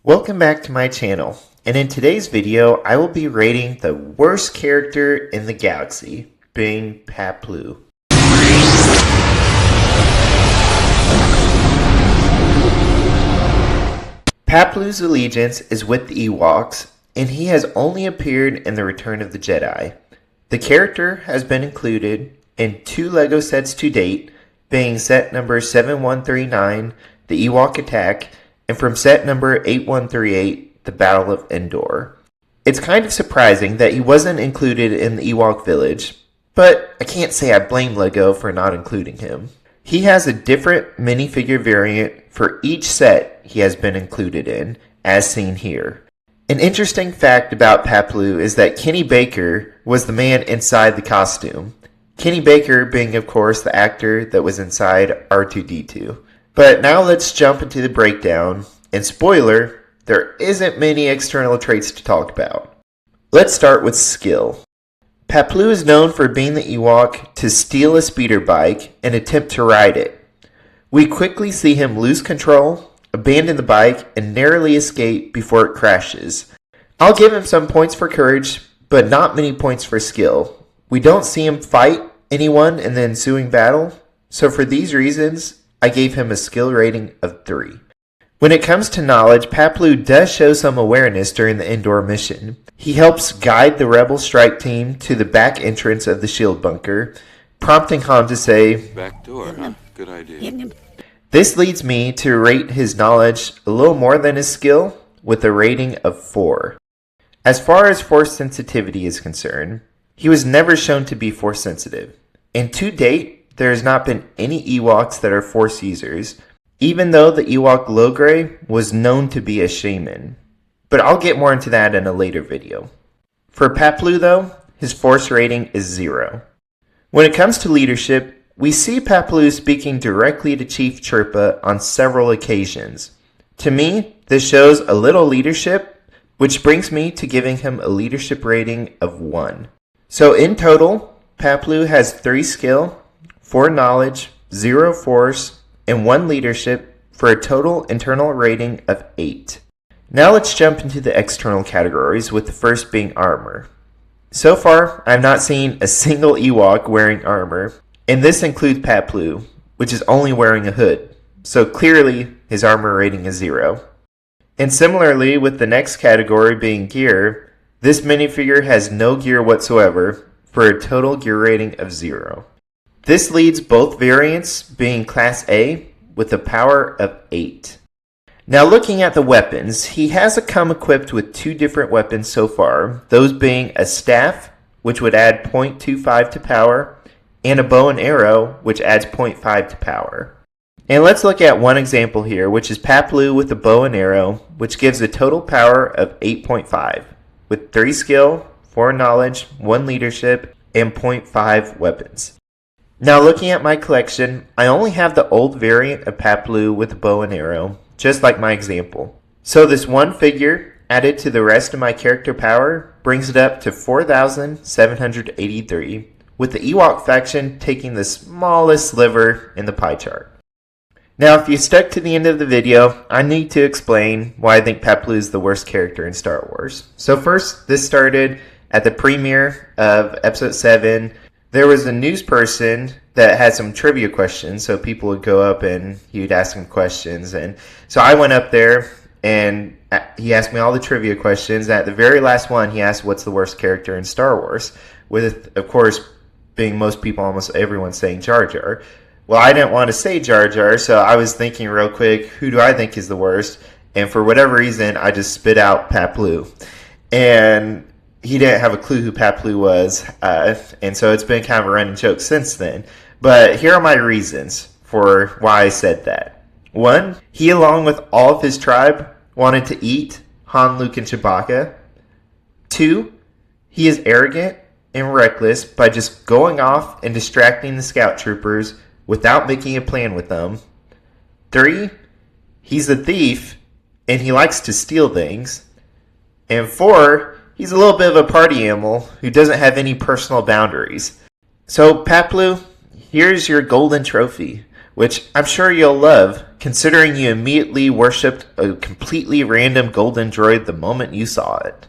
Welcome back to my channel, and in today's video I will be rating the worst character in the galaxy, being Paploo. Paploo's allegiance is with the Ewoks, and he has only appeared in The Return of the Jedi. The character has been included in 2 LEGO sets to date, being set number 7139, The Ewok Attack, and from set number 8138, The Battle of Endor. It's kind of surprising that he wasn't included in the Ewok Village, but I can't say I blame LEGO for not including him. He has a different minifigure variant for each set he has been included in, as seen here. An interesting fact about Paploo is that Kenny Baker was the man inside the costume. Kenny Baker being, of course, the actor that was inside R2-D2. But now let's jump into the breakdown, and spoiler, there isn't many external traits to talk about. Let's start with skill. Paploo is known for being the Ewok to steal a speeder bike and attempt to ride it. We quickly see him lose control, abandon the bike, and narrowly escape before it crashes. I'll give him some points for courage, but not many points for skill. We don't see him fight anyone in the ensuing battle, so for these reasons, I gave him a skill rating of 3. When it comes to knowledge, Paploo does show some awareness during the Endor mission. He helps guide the Rebel strike team to the back entrance of the shield bunker, prompting Han to say, "Back door, huh? Good idea." This leads me to rate his knowledge a little more than his skill, with a rating of 4. As far as force sensitivity is concerned, he was never shown to be force sensitive, and to date, there has not been any Ewoks that are Force users, even though the Ewok Logray was known to be a shaman. But I'll get more into that in a later video. For Paploo though, his Force rating is 0. When it comes to leadership, we see Paploo speaking directly to Chief Chirpa on several occasions. To me, this shows a little leadership, which brings me to giving him a leadership rating of 1. So in total, Paploo has 3 skill, 4 knowledge, 0 force, and 1 leadership for a total internal rating of 8. Now let's jump into the external categories, with the first being armor. So far, I've not seen a single Ewok wearing armor, and this includes Paploo, which is only wearing a hood, so clearly his armor rating is 0. And similarly, with the next category being gear, this minifigure has no gear whatsoever for a total gear rating of 0. This leads both variants being Class A with a power of 8. Now looking at the weapons, he has come equipped with 2 different weapons so far, those being a staff, which would add 0.25 to power, and a bow and arrow, which adds 0.5 to power. And let's look at one example here, which is Paploo with a bow and arrow, which gives a total power of 8.5, with 3 skill, 4 knowledge, 1 leadership, and 0.5 weapons. Now looking at my collection, I only have the old variant of Paploo with a bow and arrow, just like my example. So this one figure, added to the rest of my character power, brings it up to 4,783, with the Ewok faction taking the smallest sliver in the pie chart. Now if you stuck to the end of the video, I need to explain why I think Paploo is the worst character in Star Wars. So first, this started at the premiere of Episode 7. There was a news person that had some trivia questions, so people would go up and he would ask them questions. And so I went up there and he asked me all the trivia questions. At the very last one, he asked, "What's the worst character in Star Wars?" With, of course, being most people, almost everyone saying Jar Jar. Well, I didn't want to say Jar Jar, so I was thinking real quick, who do I think is the worst? And for whatever reason, I just spit out Paploo. And he didn't have a clue who Paploo was, and so it's been kind of a running joke since then. But here are my reasons for why I said that. 1, he along with all of his tribe wanted to eat Han, Luke, and Chewbacca. 2, he is arrogant and reckless by just going off and distracting the scout troopers without making a plan with them. 3, he's a thief and he likes to steal things. And 4, he's a little bit of a party animal who doesn't have any personal boundaries. So Paploo, here's your golden trophy. which I'm sure you'll love, considering you immediately worshipped a completely random golden droid the moment you saw it.